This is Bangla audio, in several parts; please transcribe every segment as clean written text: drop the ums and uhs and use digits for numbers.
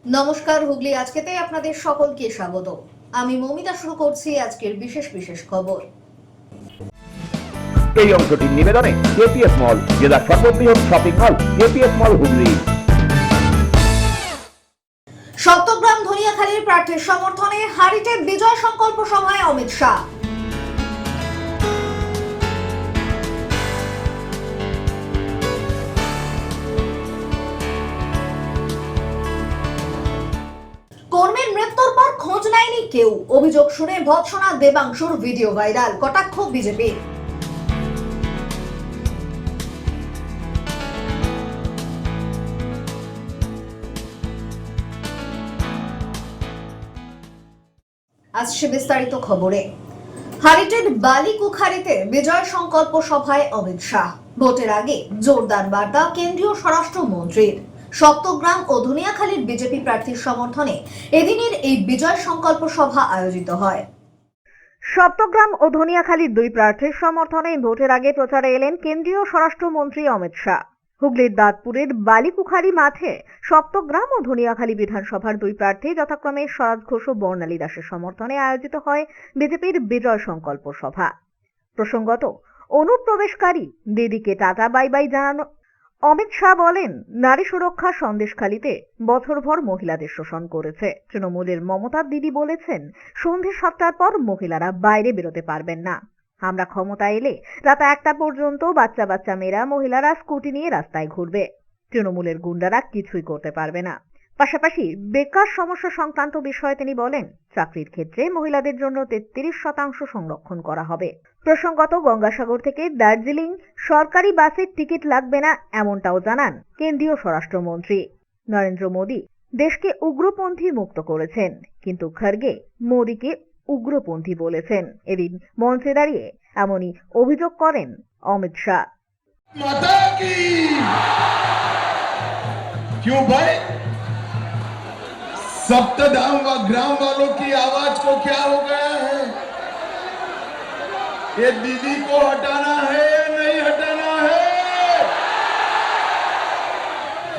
নমস্কার, হুগলি আজকেতে আপনাদের সকলকে স্বাগত। আমি মমিতা শুরু করছি আজকের বিশেষ খবর। এই অংশটির নিবেদনে কেপিএস মল, জেলার সর্ববৃহৎ শপিং মল কেপিএস মল হুগলি। সপ্তগ্রাম ধনিয়াখালীর প্রার্থীর সমর্থনে হাড়িতে বিজয় সংকল্প সভায় অমিত শাহ। কর্মীর মৃত্যুর পর খোঁজ নেয়নি কেউ, অভিযোগ শুনে ভৎসনা দেবাংশুর ভিডিও ভাইরাল, কটাক্ষ বিজেপি। আসছে বিস্তারিত খবরে। হারিটের বালিকুখারিতে বিজয় সংকল্প সভায় অমিত শাহ। ভোটের আগে জোরদার বার্তা কেন্দ্রীয় স্বরাষ্ট্রমন্ত্রীর। সপ্তগ্রাম ও ধনিয়াখালীর বিজেপি প্রার্থীর সমর্থনে এদিনের এই বিজয় সংকল্প সভা আয়োজিত হয়। সপ্তগ্রাম ও ধনিয়াখালীর দুই প্রার্থীর সমর্থনে ভোটের আগে প্রচারে এলেন কেন্দ্রীয় স্বরাষ্ট্রমন্ত্রী অমিত শাহ। হুগলির দাঁতপুরের বালিকুখারি মাঠে সপ্তগ্রাম ও ধনিয়াখালী বিধানসভার দুই প্রার্থী যথাক্রমে শরৎ ঘোষ ও বর্ণালী দাসের সমর্থনে আয়োজিত হয় বিজেপির বিজয় সংকল্প সভা। প্রসঙ্গত, অনুপ্রবেশকারী দিদিকে টাটা বাই বাই জানানো অমিত শাহ বলেন, নারী সুরক্ষা সন্দেশখালীতে বছরভর মহিলাদের শোষণ করেছে। তৃণমূলের মমতা দিদি বলেছেন, সন্ধ্যে 7টার পর মহিলারা বাইরে বেরোতে পারবেন না। আমরা ক্ষমতা এলে রাত 1টা পর্যন্ত বাচ্চা মেয়েরা মহিলারা স্কুটি নিয়ে রাস্তায় ঘুরবে। তৃণমূলের গুন্ডারা কিছুই করতে পারবে না। পাশাপাশি বেকার সমস্যা সংক্রান্ত বিষয়ে তিনি বলেন, চাকরির ক্ষেত্রে মহিলাদের জন্য 33% সংরক্ষণ করা হবে। প্রসঙ্গত, গঙ্গাসাগর থেকে দার্জিলিং সরকারি বাসের টিকিট লাগবে না, এমনটাও জানান কেন্দ্রীয় স্বরাষ্ট্রমন্ত্রী। নরেন্দ্র মোদী দেশকে উগ্রপন্থী মুক্ত করেছেন, কিন্তু খড়গে মোদীকে উগ্রপন্থী বলেছেন। এদিন মঞ্চে দাঁড়িয়ে এমনই অভিযোগ করেন অমিত শাহ। माता की क्यों भाई? सप्तधाम व ग्राम वालों की आवाज को क्या हो गया है? ये दीदी को हटाना है या नहीं हटाना है?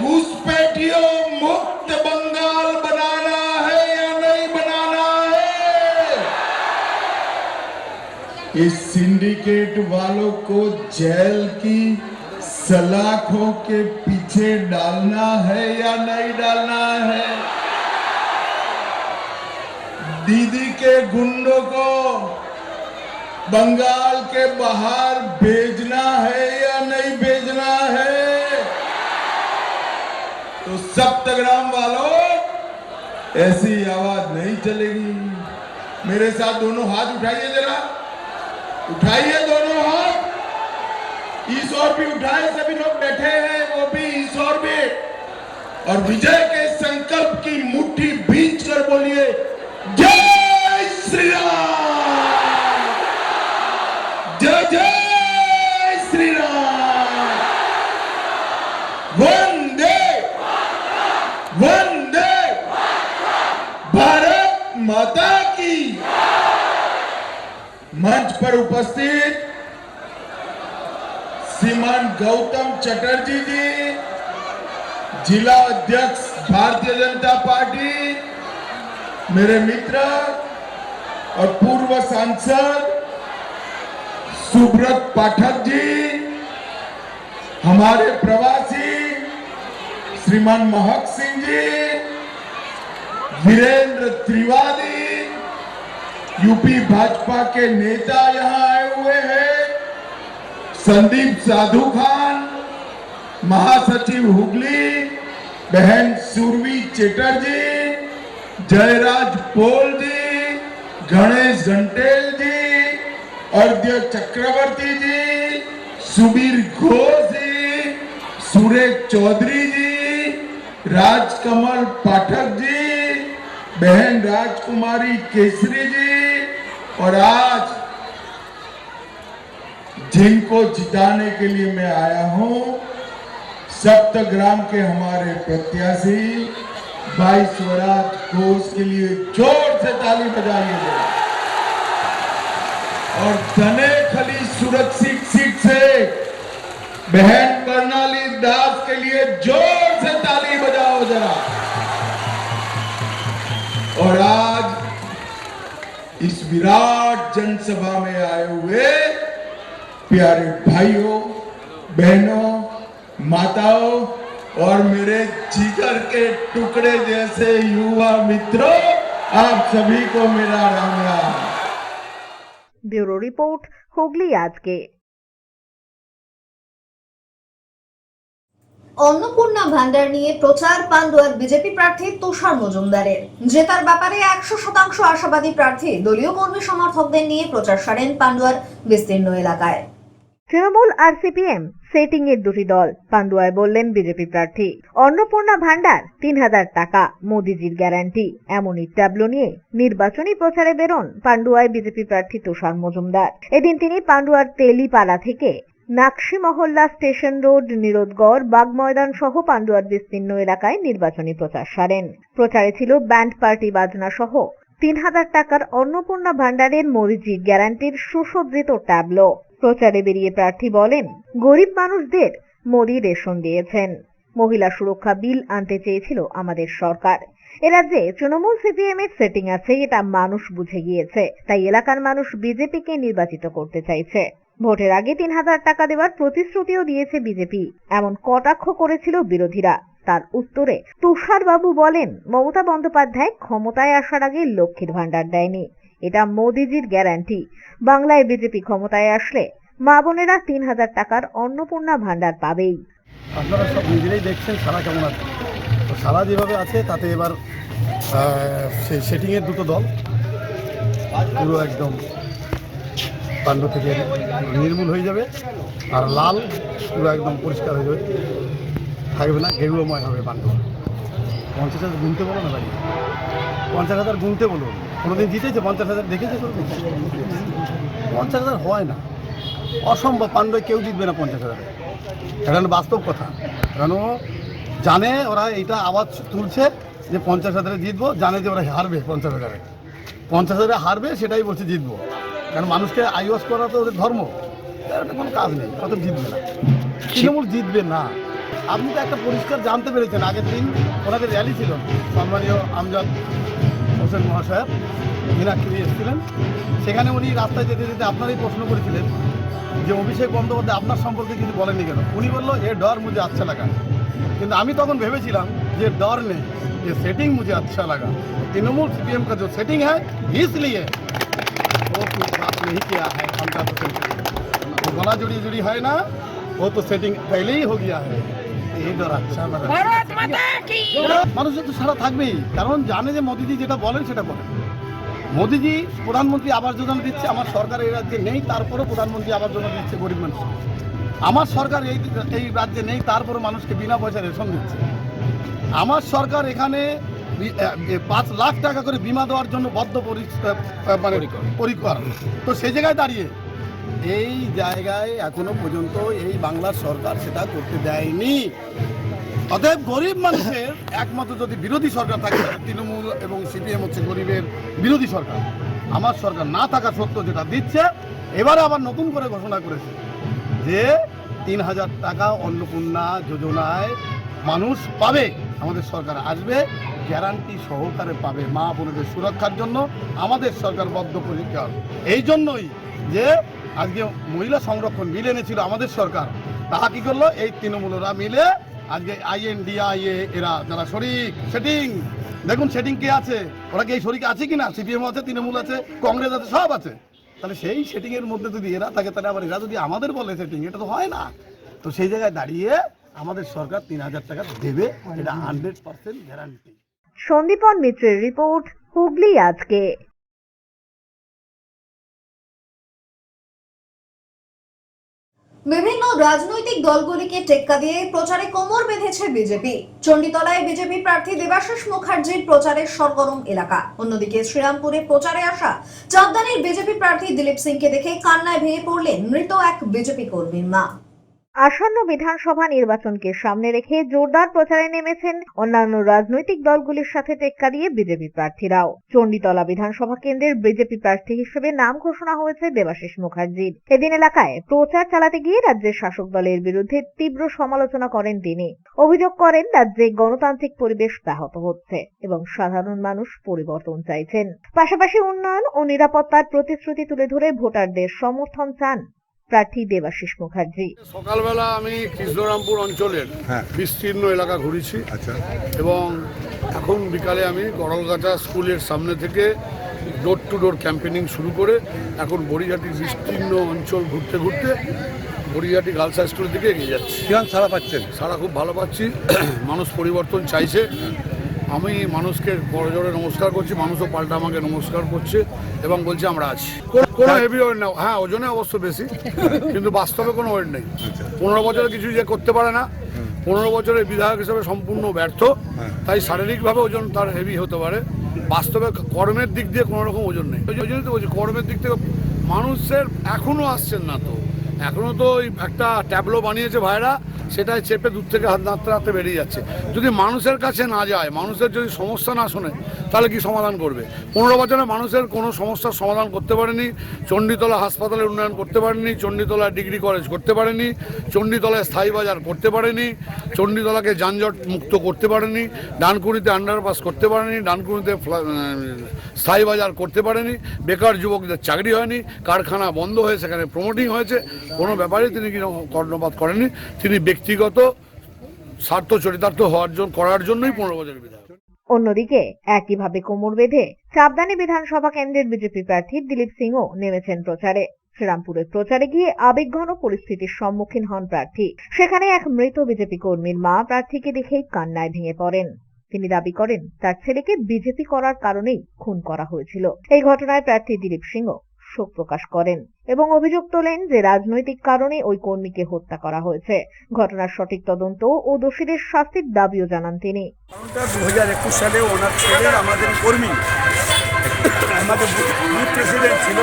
घुसपैठियों मुक्त बंगाल बनाना है या नहीं बनाना है? इस सिंडिकेट वालों को जेल की सलाखों के पीछे डालना है या नहीं डालना है? दीदी के गुंडों को बंगाल के बाहर भेजना है या नहीं भेजना है? तो सप्तग्राम वालों, ऐसी आवाज नहीं चलेगी। मेरे साथ दोनों हाथ उठाइए, जरा उठाइए दोनों हाथ। इस ओर भी उठाए, सभी लोग बैठे हैं वो भी इस ओर भी, और विजय के संकल्प की मुट्ठी भींच कर बोलिए, जय श्री राम, जय जय श्री राम, वंदे वंदे भारत माता की। मंच पर उपस्थित श्रीमान गौतम चटर्जी जी, जिला अध्यक्ष भारतीय जनता पार्टी, मेरे मित्र और पूर्व सांसद सुब्रत पाठक जी, हमारे प्रवासी श्रीमान महक सिंह जी, वीरेंद्र त्रिवादी, यूपी भाजपा के नेता यहाँ आए हुए हैं, संदीप साधु खान, महासचिव हुगली बहन सुरवी चेटर्जी, जयराज पोल जी, गणेश घंटेल जी, अर्ध्य चक्रवर्ती जी, सुबीर घोष जी, सुरेश चौधरी जी, राजकमल पाठक जी, बहन राजकुमारी केसरी जी, और आज जिनको जिताने के लिए मैं आया हूं, सप्तग्राम के हमारे प्रत्याशी भाई स्वराज घोष के लिए जोर से ताली बजाइए। और धनेखाली सुरक्षित सीट से बहन कर्णाली दास के लिए जोर से ताली बजाओ जरा। विराट जनसभा में आए हुए प्यारे भाइयों, बहनों, माताओं और मेरे जिगर के टुकड़े जैसे युवा मित्रों, आप सभी को मेरा राम राम। ব্যুরো রিপোর্ট, হুগলি আজকে। অন্নপূর্ণা ভান্ডার নিয়ে প্রচার পান্ডুয়ার বিজেপি প্রার্থী তুষার মজুমদারের। জেতার ব্যাপারে 100% আশাবাদী প্রার্থী দলীয় কর্মী সমর্থকদের নিয়ে প্রচার সারেন পান্ডুয়ার বিস্তীর্ণ এলাকায়। তৃণমূল আর সিপিএম সেটিং এর দুটি দল। পান্ডুয়ায় বললেন বিজেপি প্রার্থী, অন্নপূর্ণা ভান্ডার 3000 টাকা, মোদিজির গ্যারান্টি, এমনই ট্যাবলো নিয়ে নির্বাচনী প্রচারে বেরোন পান্ডুয়ায় বিজেপি প্রার্থী তুষার মজুমদার। এদিন তিনি পান্ডুয়ার তেলিপাড়া থেকে নাকশি মহল্লা, স্টেশন রোড, নিরোধগড়, বাগ ময়দান সহ পান্ডুয়ার বিস্তীর্ণ এলাকায় নির্বাচনী প্রচার সারেন। প্রচারে ছিল ব্যান্ড পার্টি বাজনা সহ 3000 টাকার অন্নপূর্ণা ভান্ডারের মোদিজির গ্যারান্টির সুসজ্জিত ট্যাবলো। প্রচারে বেরিয়ে প্রার্থী বলেন, গরিব মানুষদের মোদি রেশন দিয়েছেন, মহিলা সুরক্ষা বিল আনতে চেয়েছিল আমাদের সরকার। এ রাজ্যে তৃণমূল সিপিএম এর সেটিং আছে, এটা মানুষ বুঝে গিয়েছে, তাই এলাকার মানুষ বিজেপিকে নির্বাচিত করতে চাইছে। ভোটের আগে 3000 টাকা দেওয়ার প্রতিশ্রুতিও দিয়েছে বিজেপি, এমন কটাক্ষ করেছিল বিরোধীরা। তার উত্তরে তুষার বাবু বলেন, মমতা বন্দ্যোপাধ্যায় ক্ষমতায় আসার আগে লক্ষ্মীর ভান্ডার দেয়নি, এটা মোদিজির গ্যারান্টি। বাংলায় বিজেপি ক্ষমতায় আসলে মা বোনেরা 3000 টাকার অন্নপূর্ণা ভান্ডার পাবেই। আপনারা সব নিজেরাই দেখছেন সারা কেমন আছে। তো সারা যেভাবে আছে তাতে এবার সেই সেটিংয়ের দুটো দল পুরো একদম পাণ্ডু থেকে নির্মূল হয়ে যাবে, আর লাল পুরো একদম পরিষ্কার হয়ে যাবে, থাকবে না, গেরুয়াময় হবে পাণ্ডু। 50,000 গুনতে বলো না বাড়ি, 50,000 গুনতে বলো। কোনোদিন জিতেছে 50,000 দেখেছে? 50,000 হয় না, অসম্ভব। পাণ্ডুয় কেউ জিতবে না 50,000। এটা বাস্তব কথা। কেন জানে ওরা এইটা আওয়াজ তুলছে যে 50,000 জিতবো, জানে যে ওরা হারবে 50,000। 50,000 হারবে সেটাই বলছে জিতবো, কারণ মানুষকে আইওয়াস করা তো ওদের ধর্ম। এটা কোনো কাজ নেই, কত জিতবে না, তৃণমূল জিতবে না। আপনি তো একটা পরিষ্কার জানতে পেরেছেন, আগের দিন ওনাদের র্যালি ছিল, সম্মানীয় আমজাদ হোসেন মহাশয় মীনাক্ষী এসেছিলেন। সেখানে উনি রাস্তায় যেতে যেতে আপনারই প্রশ্ন করেছিলেন যে অভিষেক বন্দ্যোপাধ্যায় আপনার সম্পর্কে কিছু বলেননি কেন। উনি বললো এ ডর মুঝে আচ্ছা লাগা। কিন্তু আমি তখন ভেবেছিলাম যে ডর নেই, যে সেটিং মুঝে আচ্ছা লাগা। তৃণমূল सीपीएम का जो सेटिंग है इसलिए वो तो बात नहीं किया है 50%। तो गला जुड़ी है ना, वो तो सेटिंग पहले ही हो गया है। এই ডর আচ্ছা লাগা। মানুষের তো সারা থাকবেই, কারণ জানে যে মোদিজি যেটা বলেন সেটা করেন। মোদিজি প্রধানমন্ত্রী আবাস যোজনা দিচ্ছে, আমার সরকার এই রাজ্যে নেই, তারপরেও প্রধানমন্ত্রী আবাস যোজনা দিচ্ছে গরিব মানুষ। আমার সরকার এই রাজ্যে নেই, তারপরে মানুষকে বিনা পয়সা রেশন দিচ্ছে। আমার সরকার এখানে 5 লাখ টাকা করে বিমা দেওয়ার জন্য বদ্ধ পরিকর। তো সেই জায়গায় দাঁড়িয়ে এই জায়গায় এখনো পর্যন্ত এই বাংলার সরকার সেটা করতে দেয়নি। অতএব গরিব মানুষের একমাত্র যদি বিরোধী সরকার থাকে, তৃণমূল এবং সিপিএম হচ্ছে গরিবের বিরোধী সরকার। আমার সরকার না থাকা সত্ত্বেও যেটা দিচ্ছে, এবারে আবার নতুন করে ঘোষণা করেছে যে 3000 টাকা অন্নপূর্ণা যোজনায় মানুষ পাবে। আমাদের সরকার আসবে, গ্যারান্টি সহকারে পাবে। মা বোনদের সুরক্ষার জন্য আমাদের সরকার বদ্ধপরিকর। এই জন্যই যে আজকে মহিলা সংরক্ষণ বিল এনেছিল আমাদের সরকার, তাহা কি করলো এই তৃণমূলরা মিলে আজকে INDIA এরা যারা শরিক সেটিং, দেখুন সেটিং কে আছে, ওরা কি এই শরিক আছে কিনা? সিপিএম আছে, তৃণমূল আছে, কংগ্রেস আছে, সব আছে। তাহলে সেই সেটিং এর মধ্যে যদি এরা থাকে, তাহলে আবার এরা যদি আমাদের বলে সেটিং, এটা তো হয় না। তো সেই জায়গায় দাঁড়িয়ে আমাদের সরকার 3000 টাকা দেবে, এটা 100% গ্যারান্টি। সন্দীপন মিত্রের রিপোর্ট, হুগলি আজকে। বিভিন্ন রাজনৈতিক দলগুলিকে টেক্কা দিয়ে প্রচারে কোমর বেঁধেছে বিজেপি। চণ্ডীতলায় বিজেপি প্রার্থী দেবাশিস মুখার্জির প্রচারের সরগরম এলাকা। অন্যদিকে শ্রীরামপুরে প্রচারে আসা চাঁদদানির বিজেপি প্রার্থী দিলীপ সিংকে দেখে কান্নায় ভেঙে পড়লেন মৃত এক বিজেপি কর্মীর মা। আসন্ন বিধানসভা নির্বাচনকে সামনে রেখে জোরদার প্রচারে নেমেছেন অন্যান্য রাজনৈতিক দলগুলির সাথে টেক্কা দিয়ে বিজেপি প্রার্থীরাও। চণ্ডীতলা বিধানসভা কেন্দ্রের বিজেপি প্রার্থী হিসেবে নাম ঘোষণা হয়েছে দেবাশিস মুখার্জির। এদিন এলাকায় প্রচার চালাতে গিয়ে রাজ্যের শাসক দলের বিরুদ্ধে তীব্র সমালোচনা করেন তিনি। অভিযোগ করেন রাজ্যে গণতান্ত্রিক পরিবেশ ব্যাহত হচ্ছে এবং সাধারণ মানুষ পরিবর্তন চাইছেন। পাশাপাশি উন্নয়ন ও নিরাপত্তার প্রতিশ্রুতি তুলে ধরে ভোটারদের সমর্থন চান প্রার্থী দেবাশিস মুখার্জি। সকালবেলা আমি কৃষ্ণরামপুর অঞ্চলের বিস্তীর্ণ এলাকা ঘুরেছি এবং এখন বিকালে আমি গড়লগাছা স্কুলের সামনে থেকে ডোর টু ডোর ক্যাম্পেনিং শুরু করে এখন বড়িঘাটির বিস্তীর্ণ অঞ্চল ঘুরতে ঘুরতে বড়িঘাটি গার্লস হাই স্কুলের দিকে এগিয়ে যাচ্ছি। সারা পাচ্ছেন? সারা খুব ভালো পাচ্ছি। মানুষ পরিবর্তন চাইছে। আমি মানুষকে বড়জোরে নমস্কার করছি, মানুষও পাল্টা আমাকে নমস্কার করছে এবং বলছে আমরা আছি। কোনো হেভি ওয়েট না, হ্যাঁ ওজনে অবশ্য বেশি, কিন্তু বাস্তবে কোনো ওয়েট নেই। 15 বছরে কিছু যে করতে পারে না, 15 বছরের বিধায়ক হিসেবে সম্পূর্ণ ব্যর্থ, তাই শারীরিকভাবে ওজন তার হেভি হতে পারে, বাস্তবে কর্মের দিক দিয়ে কোনো রকম ওজন নেই। ওই জন্যই তো বলছি কর্মের দিক থেকে মানুষের এখনও আসছেন না, তো এখনও তো ওই একটা ট্যাবলো বানিয়েছে ভাইরা, সেটাই চেপে দূর থেকে হাত নাড়তে নাড়তে বেরিয়ে যাচ্ছে। যদি মানুষের কাছে না যায়, মানুষের যদি সমস্যা না শোনে, তাহলে কি সমাধান করবে? 15 বছরে মানুষের কোনো সমস্যার সমাধান করতে পারেনি। চণ্ডীতলা হাসপাতালের উন্নয়ন করতে পারেনি, চণ্ডীতলা ডিগ্রি কলেজ করতে পারেনি, চণ্ডীতলায় স্থায়ী বাজার করতে পারেনি, চণ্ডীতলাকে যানজট মুক্ত করতে পারেনি, ডানকুনিতে আন্ডারপাস করতে পারেনি, ডানকুনিতে স্থায়ী বাজার করতে পারেনি, বেকার যুবকদের চাকরি হয়নি, কারখানা বন্ধ হয়ে সেখানে প্রমোটিং হয়েছে। কোনো ব্যাপারে তিনি কর্ণপাত করেননি। তিনি ব্যক্তিগত স্বার্থ চরিতার্থ করার জন্যই 15 বছরের বিধায়ক। অন্যদিকে একইভাবে কোমর বেঁধে চাপদানি বিধানসভা কেন্দ্রের বিজেপি প্রার্থী দিলীপ সিংও নেমেছেন প্রচারে। শ্রীরামপুরের প্রচারে গিয়ে আবেগঘন পরিস্থিতির সম্মুখীন হন প্রার্থী। সেখানে এক মৃত বিজেপি কর্মীর মা প্রার্থীকে দেখেই কান্নায় ভেঙে পড়েন। তিনি দাবি করেন তার ছেলেকে বিজেপি করার কারণেই খুন করা হয়েছিল। এই ঘটনায় প্রার্থী দিলীপ সিংও শোক প্রকাশ করেন এবং অভিযোগ তোলেন যে রাজনৈতিক কারণে ওই কর্মীকে হত্যা করা হয়েছে। ঘটনার সঠিক তদন্ত ও দোষীদের শাস্তির দাবিও জানান তিনি। 2021 সালে ওনার ছেলে আমাদের কর্মী, আমাদের বুথ প্রেসিডেন্ট ছিল,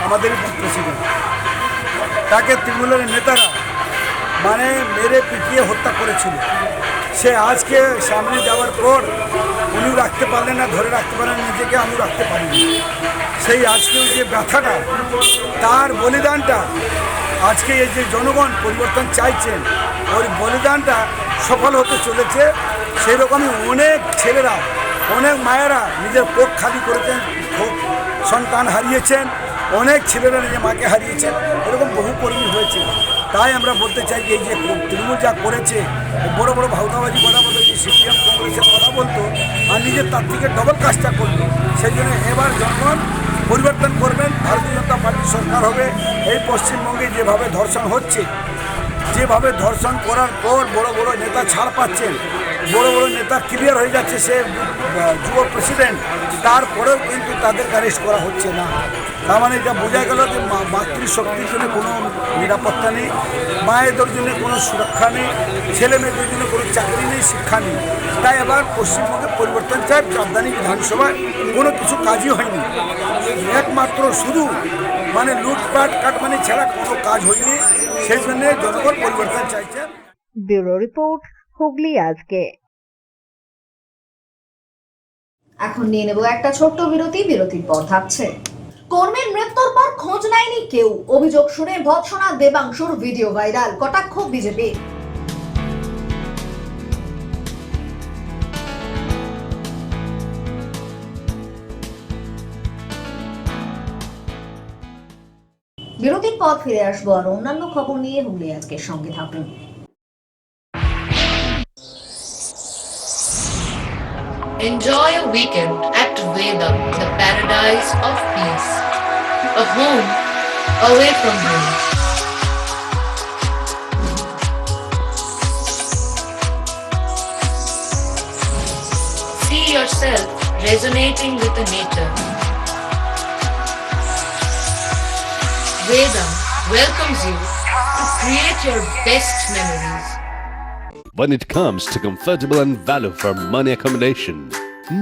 আমাদের বুথ প্রেসিডেন্ট, তাকে তৃণমূলের নেতারা মানে মেরে পিটিয়ে হত্যা করেছিল। সে আজকে সামনে যাওয়ার পর উনিও রাখতে পারলেন না, ধরে রাখতে পারলেন নিজেকে, আমিও রাখতে পারিনি। সেই আজকেও যে ব্যথাটা, তার বলিদানটা, আজকে এই যে জনগণ পরিবর্তন চাইছেন, ওই বলিদানটা সফল হতে চলেছে। সেই রকমই অনেক ছেলেরা, অনেক মায়েরা নিজের কোখ খালি করেছেন, সন্তান হারিয়েছেন, অনেক ছেলেরা নিজের মাকে হারিয়েছেন, এরকম বহু কর্মী হয়েছে। তাই আমরা বলতে চাই যে এই যে তৃণমূল যা করেছে, বড় বড় ভাউতাবাজি কথা বলতো, যে সিপিএম কংগ্রেসের কথা বলতো, আর নিজের তার থেকে ডবল কাজটা করলো। সেই জন্য এবার জনগণ পরিবর্তন করবেন, ভারতীয় জনতা পার্টির সরকার হবে। এই পশ্চিমবঙ্গে যেভাবে ধর্ষণ হচ্ছে, যেভাবে ধর্ষণ করার পর বড় বড় নেতা ছাড় পাচ্ছেন, বড় বড় নেতা ক্লিয়ার হয়ে যাচ্ছে, সে যুব প্রেসিডেন্ট, তারপরেও কিন্তু তাদের অ্যারেস্ট করা হচ্ছে না। তার মানে এটা বোঝা গেল যে মাতৃশক্তির জন্য কোনো নিরাপত্তা নেই, মায়েদের জন্য কোনো সুরক্ষা নেই, ছেলে মেয়েদের জন্য কোনো চাকরি নেই, শিক্ষা নেই। তাই আবার পশ্চিমবঙ্গে পরিবর্তন চায়। চাপদানি বিধানসভায় কোনো কিছু কাজই হয়নি, একমাত্র শুধু মানে লুটপাট কাটমানি ছাড়া কোনো কাজ হয়নি। সেই জন্য জনগণ পরিবর্তন চাইছেন। ব্যুরো রিপোর্ট, হুগলি আজকে। এখন নিয়ে নেব একটা ছোট্ট বিরতি। বিরতির পর থাকছে কর্মীর মৃত্যুর পর খোঁজ নেয়নি কেউ, অভিযোগ শুনে ভৎসনা দেবাংশুর ভিডিও ভাইরাল, কটাক্ষ বিজেপি। বিরতির পর ফিরে আসবো আর অন্যান্য খবর নিয়ে। হুগলি আজকের সঙ্গে থাকুন। Enjoy a weekend at Vedam, the paradise of peace. A home away from home. See yourself resonating with the nature. Vedam welcomes you to create your best memories. When it comes to comfortable and value for money accommodation,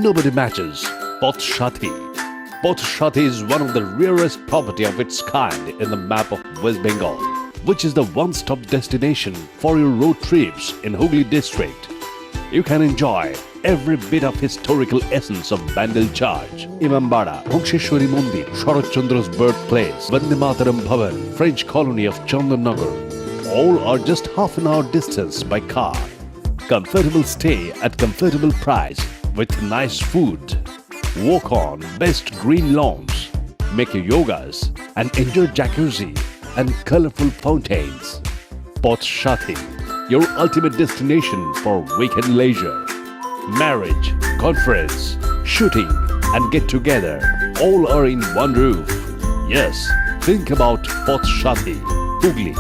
nobody matches Pothshati. Pothshati is one of the rarest property of its kind in the map of West Bengal. which is the one-stop destination for your road trips in Hooghly district. You can enjoy every bit of historical essence of Bandel Charge, Imambara, Bhongsheshwari Mandir, Sharat Chandra's birthplace, Vande Mataram Bhavan, French colony of Chandannagar. All are just half an hour distance by car. Comfortable stay at comfortable price with nice food. Walk on best green lawns. Make your yogas and enjoy jacuzzi and colorful fountains. Pot Shati, your ultimate destination for weekend leisure. Marriage, conference, shooting and get together all are in one roof. Yes, think about Pot Shati, Hooghly.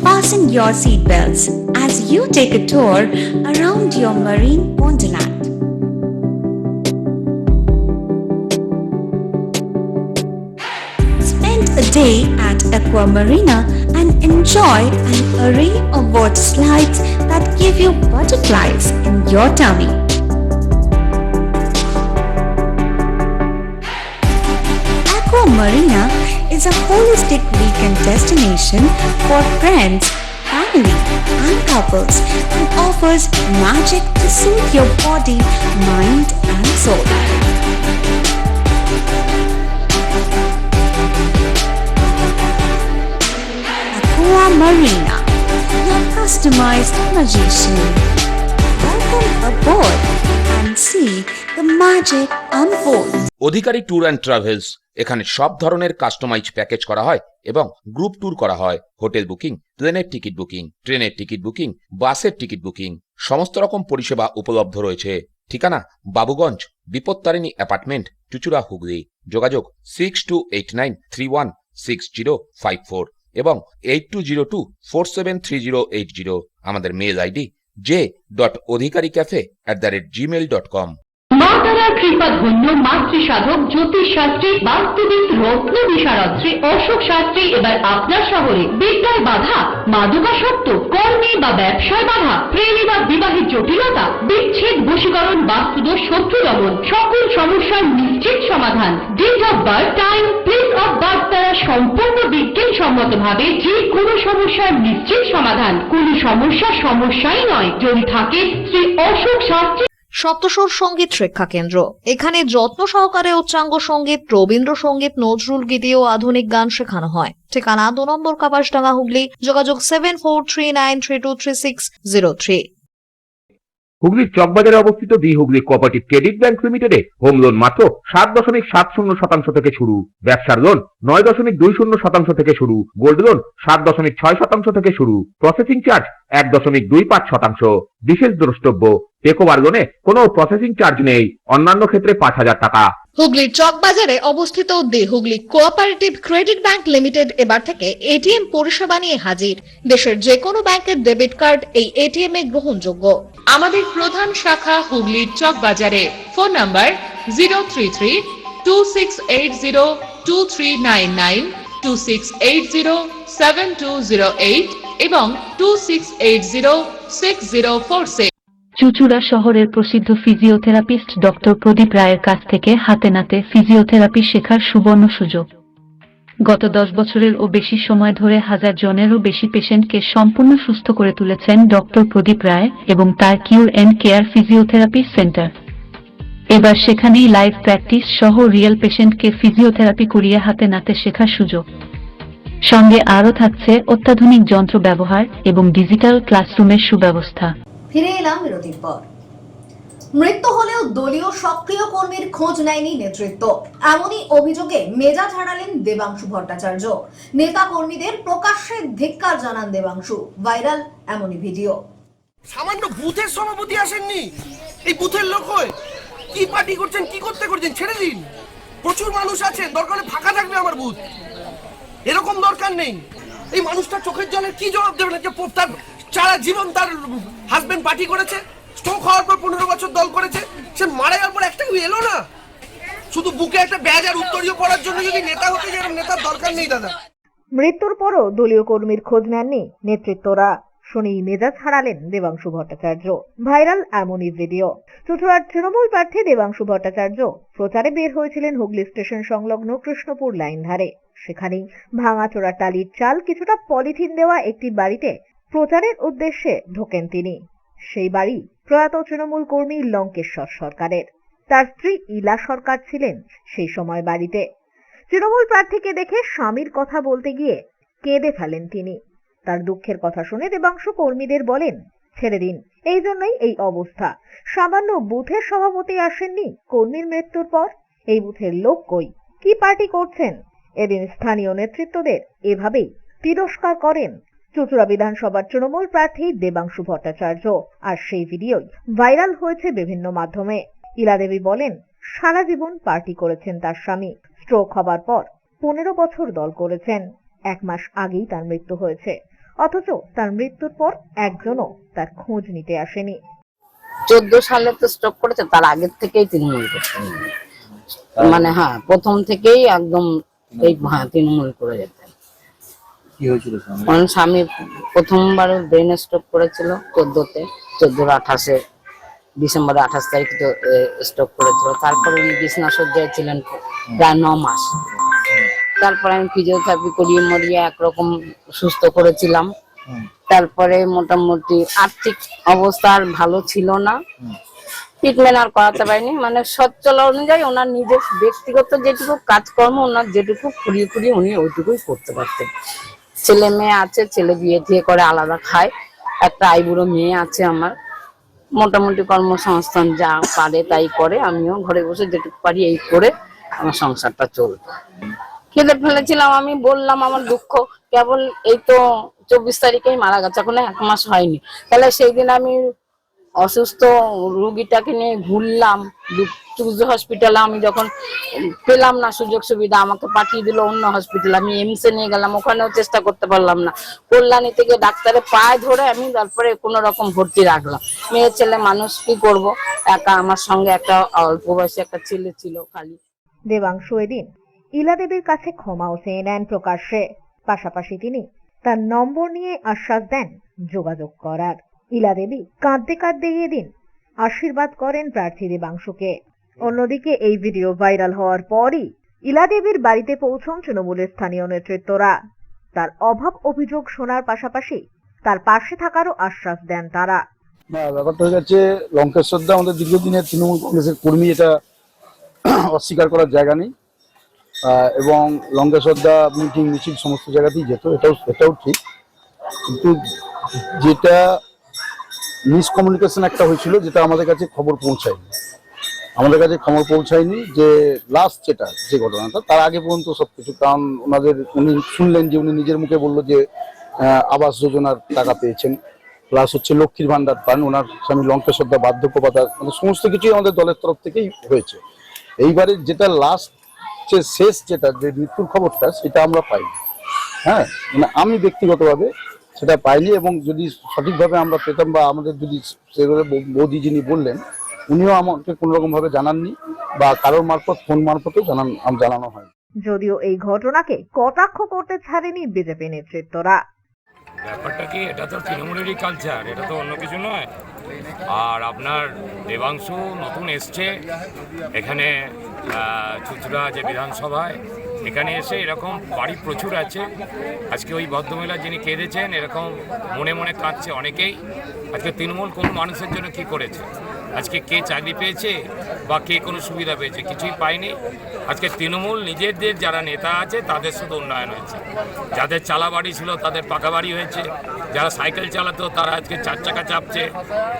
Fasten your seatbelts as you take a tour around your marine wonderland. Spend a day at Aqua Marina and enjoy an array of water slides that give you butterflies in your tummy. Aqua Marina is a holistic weekend destination for friends, family and couples and offers magic to soothe your body, mind and soul. Aqua Marina, your customized magician. Welcome aboard and see the magic unfold. Adhikari tour and travels এখানে সব ধরনের কাস্টমাইজ প্যাকেজ করা হয় এবং গ্রুপ ট্যুর করা হয়। হোটেল বুকিং, প্লেনের টিকিট বুকিং, ট্রেনের টিকিট বুকিং, বাসের টিকিট বুকিং, সমস্ত রকম পরিষেবা উপলব্ধ রয়েছে। ঠিকানা বাবুগঞ্জ, বিপত্তারিণী অ্যাপার্টমেন্ট, চুচুড়া, হুগলি। যোগাযোগ 6289316054 এবং 8202473080। আমাদের মেল আইডি j.odhikaricafe@gmail.com। মা তারার কৃপা ধন্য মাতৃ সাধক জ্যোতিষ শাস্ত্রী, বাস্তুবিদ, রত্ন বিশারদ অশোক শাস্ত্রী এবার আপনার শহরে। বিদ্যায় বাধা, মাদকাসক্ত, কর্মে বা ব্যবসায় বাধা, প্রেমে বা বিবাহের জটিলতা, বিচ্ছেদ, বশীকরণ, বাস্তুদোষ, শত্রু দমন, সকল সমস্যার নিশ্চিত সমাধান। Date of birth, time, place of birth দ্বারা সম্পূর্ণ বিজ্ঞানসম্মত ভাবে যে কোনো সমস্যার নিশ্চিত সমাধান। কোন সমস্যাই নয় যদি থাকে শ্রী অশোক শাস্ত্রী। সপ্তস্বর সঙ্গীত শিক্ষা কেন্দ্র। এখানে যত্ন সহকারে উচ্চাঙ্গ সঙ্গীত, রবীন্দ্রসঙ্গীত, নজরুল গীতি ও আধুনিক গান শেখানো হয়। ঠিকানা 2 নম্বর কাপাসডাঙ্গা, হুগলি। যোগাযোগ 7439323603। হুগলির চকবাজারে অবস্থিত the Hooghly cooperative credit bank লিমিটেডে হোম লোন মাত্র 7.70% থেকে শুরু। ব্যবসার লোন 9.20% থেকে শুরু। গোল্ড লোন 7.6% থেকে শুরু। Processing charge 1.25%। বিশেষ দ্রষ্টব্য, টেকওভার লোনে কোনো প্রসেসিং চার্জ নেই। অন্যান্য ক্ষেত্রে 5,000 টাকা। হুগলির চকবাজারে অবস্থিত the Hooghly cooperative credit bank limited এবার থেকে এটিএম পরিষেবা নিয়ে হাজির। দেশের যে কোনো ব্যাংকের ডেবিট কার্ড এই এটিএম এ গ্রহণযোগ্য। আমাদের প্রধান শাখা হুগলির চক বাজারে। ফোন নাম্বার 033-2680-2399, 2680-7208 এবং 2680-6046। চুচুড়া শহরের প্রসিদ্ধ ফিজিওথেরাপিস্ট ডক্টর প্রদীপ রায়ের কাছ থেকে হাতে নাতে ফিজিওথেরাপি শেখার সুবর্ণ সুযোগ। গত 10 বছরের ও বেশি সময় ধরে 1000 জনেরও বেশি পেশেন্টকে সম্পূর্ণ সুস্থ করে তুলেছেন ডক্টর প্রদীপ রায় এবং তার কিউর এন্ড কেয়ার ফিজিওথেরাপি সেন্টার। এবার সেখানেই লাইভ প্র্যাকটিস সহ রিয়েল পেশেন্টকে ফিজিওথেরাপি করিয়ে হাতে নাতে শেখার সুযোগ। সঙ্গে আরও থাকছে অত্যাধুনিক যন্ত্র ব্যবহার এবং ডিজিটাল ক্লাসরুমের সুব্যবস্থা। ফিরে এলাম বিরতির পর। মৃত্যু হলেও দলীয় সক্রিয় কর্মীর খোঁজ নেয়নি নেতৃত্ব, এমনই অভিযোগে মেজাজ হারালেন দেবাংশু ভট্টাচার্য। নেতা কর্মীদের প্রকাশ্যে ধিক্কার জানান দেবাংশু। ভাইরাল এমনই ভিডিও। সামান্য বুথের সভাপতি আসেননি, এই বুথের লোক হয়ে কি পার্টি করছেন, কি করতে করছেন ছেড়ে দিন। প্রচুর মানুষ আছে, দরকার হলে ফাঁকা থাকবে আমার বুথ, এরকম দরকার নেই। এই মানুষটা চোখের জলের কি জবাব দেবেন? তার সারা জীবন তার হাজবেন্ড পার্টি করেছে, স্ট্রোক হওয়ার পর 15 বছর দল করেছে, সে মারা যাওয়ার পর একটা কেউ এলো না। শুধু বুকে একটা ব্যাজ আর উত্তরীয় পড়ার জন্য যদি নেতা হতে যায়, নেতার দরকার নেই দাদা। মৃত্যুর পরও দলীয় কর্মীর খোঁজ নেননি নেতৃত্বরা। শুনেই মেজাজ হারালেন দেবাংশু ভট্টাচার্য। ভাইরাল এমনই ভিডিও। চুঁচুড়ার তৃণমূল প্রার্থী দেবাংশু ভট্টাচার্য প্রচারে বের হয়েছিলেন হুগলি স্টেশন সংলগ্ন কৃষ্ণপুর লাইন ধারে। সেখানেই ভাঙাচোরা টালির চাল কিছুটা পলিথিন দেওয়া একটি বাড়িতে প্রচারের উদ্দেশ্যে ঢোকেন তিনি। সেই বাড়ি প্রয়াত তৃণমূল কর্মী লঙ্কেশ্বর সরকারের। তার স্ত্রী ইলা সরকার ছিলেন সেই সময় বাড়িতে। তৃণমূল প্রার্থীকে দেখে স্বামীর কথা বলতে গিয়ে কেঁদে ফেলেন তিনি। তার দুঃখের কথা শুনে দেবাংশু কর্মীদের বলেন, ছেড়ে দিন, এই জন্যই এই অবস্থা। সামান্য বুথের সভাপতি আসেননি কর্মীর মৃত্যুর পর? এই বুথের লোক কই? কি পার্টি করছেন? এদিন স্থানীয় নেতৃত্বদের এভাবেই তিরস্কার করেন চুঁচুড়া বিধানসভার তৃণমূল প্রার্থী দেবাংশু ভট্টাচার্য। আর সেই ভিডিওই ভাইরাল হয়েছে বিভিন্ন মাধ্যমে। ইলা দেবী বলেন, সারা জীবন পার্টি করেছেন তার স্বামী। স্ট্রোক হবার পর 15 বছর দল করেছেন। 1 মাস আগেই তার মৃত্যু হয়েছে, অথচ তার মৃত্যুর পর একজনও তার খোঁজ নিতে আসেনি। 14 সালে তো স্ট্রোক করেছে, তার আগের থেকেই তৃণমূল করতেন। মানে হ্যাঁ, প্রথম থেকেই একদম এই তৃণমূল করে যেতেন। কি হয়েছিল? কারণ স্বামী প্রথমবার ব্রেন স্ট্রোক করেছিল 14-28 ডিসেম্বরে 28 তারিখে তো স্ট্রোক করেছিল। তারপরে উনি বিছনা সজ্জায় ছিলেন প্রায় 9 মাস। তারপরে আমি ফিজিওথেরাপি করিয়ে মরিয়ে একরকম সুস্থ করেছিলাম। তারপরে মোটামুটি আর্থিক অবস্থা আর ভালো ছিল না, ট্রিটমেন্ট আর করাতে পারিনি। মানে সচ্ছল অনুযায়ী ওনার নিজের ব্যক্তিগত যেটুকু কাজকর্ম, ওনার যেটুকু ফুরিয়ে উনি ওইটুকুই করতে পারতেন। ছেলে মেয়ে আছে, ছেলে বিয়ে দিয়ে করে আলাদা খায়। একটা আইবুড়ো মেয়ে আছে আমার। মোটামুটি কর্মসংস্থান যা পারে তাই করে, আমিও ঘরে বসে যেটুকু পারি এই করে আমার সংসারটা চলতো। কেঁদে ফেলেছিলাম, আমি বললাম আমার দুঃখ। কেবল এই তো 24 তারিখেই মারা গেছে, এখন 1 মাস হয়নি। তাহলে সেই দিন আমি অসুস্থ রুগীটাকে নিয়ে ঘুরলাম টুজে হসপিটালে। আমি যখন পেলাম না সুযোগ সুবিধা, আমাকে পাঠিয়ে দিল অন্য হসপিটালে। আমি এমসে নিয়ে গেলাম, ওখানেও চেষ্টা করতে পারলাম না। কল্যাণী থেকে ডাক্তারের পায়ে ধরে আমি তারপরে কোনো রকম ভর্তি রাখলাম। মেয়ে ছেলে মানুষ, কি করব, একা। আমার সঙ্গে একটা অল্প বয়সী একটা ছেলে ছিল খালি। দেবাংশু এদিন ইলা দেবীর কাছে ক্ষমাও চেয়ে নেন প্রকাশ্যে। পাশাপাশি তিনি তার নম্বর নিয়ে আশ্বাস দেন যোগাযোগ করার। ইলা দেবী কাঁদতে কাঁদতে এদিন আশীর্বাদ করেন প্রার্থী দেবাংশুকে। অন্যদিকে এই ভিডিও ভাইরাল হওয়ার পরই ইলা দেবীর বাড়িতে পৌঁছন তৃণমূলের স্থানীয় নেতৃত্বরা। তার অভাব অভিযোগ শোনার পাশাপাশি তার পাশে থাকারও আশ্বাস দেন তারা। না, ব্যাপারটা হয়ে গেছে, লঙ্কেশ্বর দা আমাদের দীর্ঘদিনের তৃণমূল কংগ্রেসের কর্মী, এটা অস্বীকার করার জায়গা নেই। এবং লঙ্কেশ্বর দা মিটিং মিছিল সমস্ত জায়গাতেই যেত, এটাও ঠিক। কিন্তু যেটা মিসকমিউনিকেশন একটা হয়েছিল, যেটা আমাদের কাছে খবর পৌঁছায়নি, যে লাস্ট যে ঘটনাটা, তার আগে পর্যন্ত সবকিছু। কারণ উনি শুনলেন যে উনি নিজের মুখে বললো যে আবাস যোজনার টাকা পেয়েছেন, প্লাস হচ্ছে লক্ষ্মীর ভান্ডার পান। ওনার স্বামী লঙ্কেশ্বর দা বার্ধক্য ভাতা, মানে সমস্ত কিছুই আমাদের দলের তরফ থেকেই হয়েছে। এইবারে যেটা লাস্ট শেষ যে মৃত্যুর খবরটা, সেটা আমরা পাইনি। হ্যাঁ, মানে আমি ব্যক্তিগতভাবে সেটা পাইনি। এবং যদি সঠিকভাবে আমরা পেতাম, বা আমাদের যদি সেভাবে বৌদি যিনি বললেন, উনিও আমাকে কোনো রকম ভাবে জানাননি, বা কারোর মারফত ফোন মারফতেও জানানো হয়। যদিও এই ঘটনাকে কটাক্ষ করতে ছাড়েনি বিজেপি নেতৃত্বরা। ব্যাপারটা কি, এটা তো তৃণমূলেরই কালচার, এটা তো অন্য কিছু নয়। আর আপনার দেবাংশু নতুন এসছে এখানে চুঁচুড়া যে বিধানসভায়, এখানে এসে এরকম বাড়ি প্রচুর আছে। আজকে ওই ভদ্রমহিলা যিনি কেঁদেছেন, এরকম মনে মনে কাঁদছে অনেকেই। আজকে তৃণমূল কোন মানুষের জন্য কি করেছে? আজকে কে চাকরি পেয়েছে বা কে কোনো সুবিধা পেয়েছে? কিছুই পায়নি। আজকে তৃণমূল নিজেদের যারা নেতা আছে তাদের শুধু উন্নয়ন হয়েছে। যাদের চালা বাড়ি ছিল তাদের পাকা বাড়ি হয়েছে। যারা সাইকেল চালাতো তারা আজকে 4 চাকা চাপছে।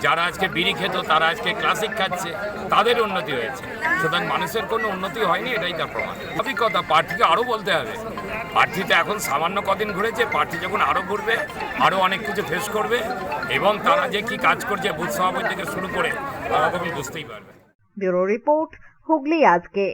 যারা আজকে বিড়ি খেত তারা আজকে ক্লাসিক খাচ্ছে। তাদের উন্নতি হয়েছে। সুতরাং মানুষের কোনো উন্নতি হয়নি, এটাই তার প্রমাণ। স্বাভাবিক কথা, প্রার্থীকে আরও বলতে হবে। প্রার্থীতে এখন সামান্য কদিন ঘুরেছে, প্রার্থী যখন আরও ঘুরবে, আরও অনেক কিছু ফেস করবে, এবং তারা যে কি কাজ করছে বুথ সভাপতি থেকে শুরু করে তারা তখন বুঝতেই পারবে। ব্যুরো রিপোর্ট, হুগলি আজকে।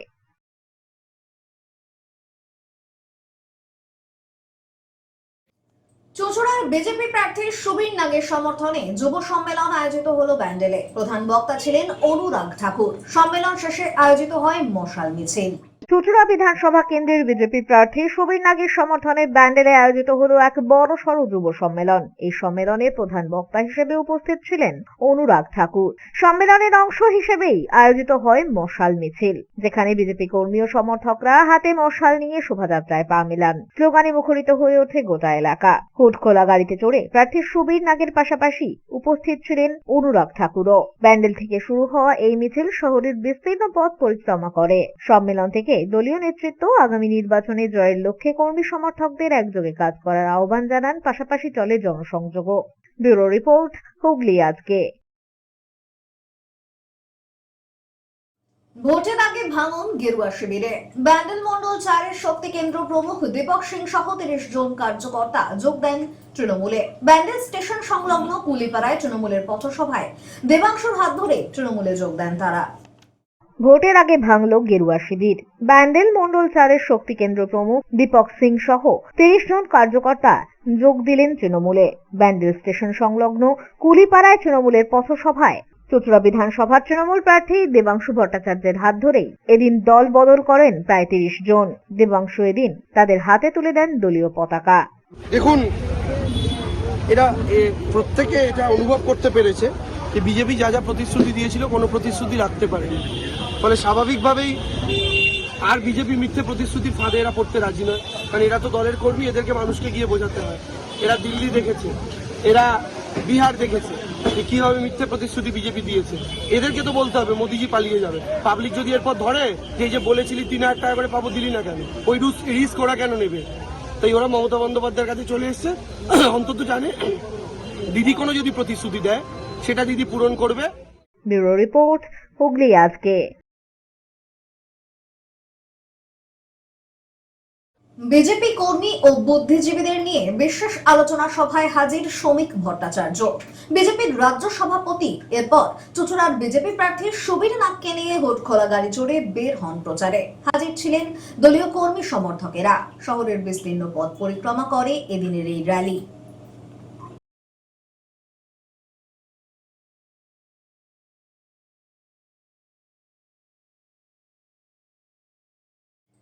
চুঁচুড়ার বিজেপি প্রার্থী সুবীর নাগের সমর্থনে যুব সম্মেলন আয়োজিত হলো ব্যান্ডেলে। প্রধান বক্তা ছিলেন অনুরাগ ঠাকুর। সম্মেলন শেষে আয়োজিত হয় মশাল মিছিল। চুঁচুড়া বিধানসভা কেন্দ্রের বিজেপি প্রার্থী সুবীর নাগের সমর্থনে ব্যান্ডেলে আয়োজিত হলো এক বড়সড় যুব সম্মেলন। এই সম্মেলনে প্রধান বক্তা হিসেবে উপস্থিত ছিলেন অনুরাগ ঠাকুর। সম্মেলনের অংশ হিসেবেই আয়োজিত হয় মশাল মিছিল, যেখানে বিজেপি কর্মী ও সমর্থকরা হাতে মশাল নিয়ে শোভাযাত্রায় পা মেলান। স্লোগানে মুখরিত হয়ে ওঠে গোটা এলাকা। হুড খোলা গাড়িতে চড়ে প্রার্থী সুবীর নাগের পাশাপাশি উপস্থিত ছিলেন অনুরাগ ঠাকুরও। ব্যান্ডেল থেকে শুরু হওয়া এই মিছিল শহরের বিস্তীর্ণ পথ পরিক্রমা করে। সম্মেলন থেকে দলীয় নেতৃত্ব আগামী নির্বাচনে জয়ের লক্ষ্যে কর্মী সমর্থকদের একযোগে কাজ করার আহ্বান জানান। পাশাপাশি চলে জনসংযোগও। ব্যুরো রিপোর্ট, হুগলি আজকে। ভোটের আগে ভাঙন গেরুয়া শিবিরে। ব্যান্ডেল মন্ডল 4-এর শক্তি কেন্দ্র প্রমুখ দীপক সিং সহ 30 জন কার্যকর্তা যোগ দেন তৃণমূলে। ব্যান্ডেল স্টেশন সংলগ্ন কুলিপাড়ায় তৃণমূলের পথসভায় দেবাংশুর হাত ধরে তৃণমূলে যোগ দেন তারা। ভোটের আগে ভাঙল গেরুয়া শিবির। ব্যান্ডেল মন্ডল 4-এর শক্তি কেন্দ্র প্রমুখ দীপক সিং সহ 30 জন কার্যকর্তা যোগ দিলেন তৃণমূলে। ব্যান্ডেল স্টেশন সংলগ্ন কুলিপাড়ায় তৃণমূলের পথসভায় চুঁচুড়া বিধানসভার তৃণমূল প্রার্থী দেবাংশু ভট্টাচার্যের হাত ধরেই এদিন দল বদল করেন প্রায় 30 জন। দেবাংশু এদিন তাদের হাতে তুলে দেন দলীয় পতাকা। দেখুন, এরা প্রত্যেকে এটা অনুভব করতে পেরেছে যে বিজেপি যা যা প্রতিশ্রুতি দিয়েছিল কোনো প্রতিশ্রুতি রাখতে পারেনি। ফলে স্বাভাবিকভাবেই আর বিজেপি মিথ্যে প্রতিশ্রুতির ফাঁদে এরা পড়তে রাজি নয়, কারণ এরা তো দলের কর্মী, এদেরকে মানুষকে গিয়ে বোঝাতে হয়। এরা দিল্লি দেখেছে, এরা বিহার দেখেছে যে কিভাবে মিথ্যে প্রতিশ্রুতি বিজেপি দিয়েছে। এদেরকে তো বলতে হবে মোদিজি পালিয়ে যাবে। পাবলিক যদি এরপর ধরে যে বলেছিলি 3000 টাকা করে পাবো, দিলি না কেন, ওই রিস্ক ওরা কেন নেবে? তাই ওরা মমতা বন্দ্যোপাধ্যায়ের কাছে চলে এসছে। অন্তত জানে দিদি কোনো যদি প্রতিশ্রুতি দেয় সেটা দিদি পূরণ করবে। ব্যুরো রিপোর্ট, হুগলি আজকে। বিজেপি কর্মী ও বুদ্ধিজীবীদের নিয়ে বিশেষ আলোচনা সভায় হাজির শ্রমিক ভট্টাচার্য। বিজেপির রাজ্য সভাপতি এরপর চুঁচুড়ার বিজেপি প্রার্থী সুবীর নাগকে নিয়ে হুড খোলা গাড়ি চড়ে বের হন প্রচারে। হাজির ছিলেন দলীয় কর্মী সমর্থকেরা। শহরের বিস্তীর্ণ পথ পরিক্রমা করে এদিনের এই র্যালি।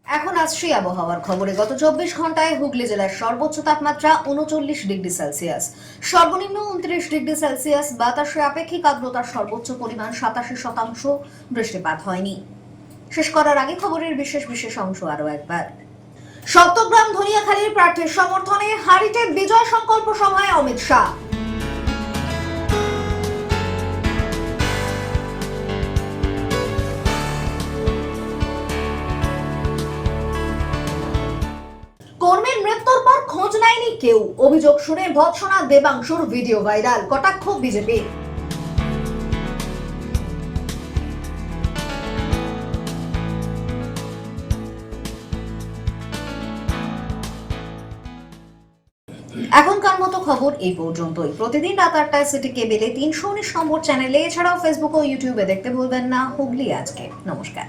এখন আসছি আবহাওয়ার খবরে। গত 24 ঘন্টায় হুগলি জেলার সর্বোচ্চ তাপমাত্রা 39 ডিগ্রি সেলসিয়াস, সর্বনিম্ন 29 ডিগ্রি সেলসিয়াস। বাতাসে আপেক্ষিক আর্দ্রতার সর্বোচ্চ পরিমাণ 87%। বৃষ্টিপাত হয়নি। শেষ করার আগে খবরের বিশেষ অংশ আরো একবার। সপ্তগ্রাম ধনিয়াখালীর প্রার্থীর সমর্থনে হারিটে বিজয় সংকল্প সভায় অমিত শাহ। কর্মীর মৃত্যুর পর খোঁজ নেয়নি কেউ, অভিযোগ শুনে ভৎসনা দেবাংশুর ভিডিও ভাইরাল। কটাক্ষ বিজেপি। এখনকার মতো খবর এই পর্যন্তই। প্রতিদিন রাত 8টায় সিটি কেবেলে 319 নম্বর চ্যানেলে, এছাড়াও ফেসবুক ও ইউটিউবে দেখতে ভুলবেন না হুগলি আজকে। নমস্কার।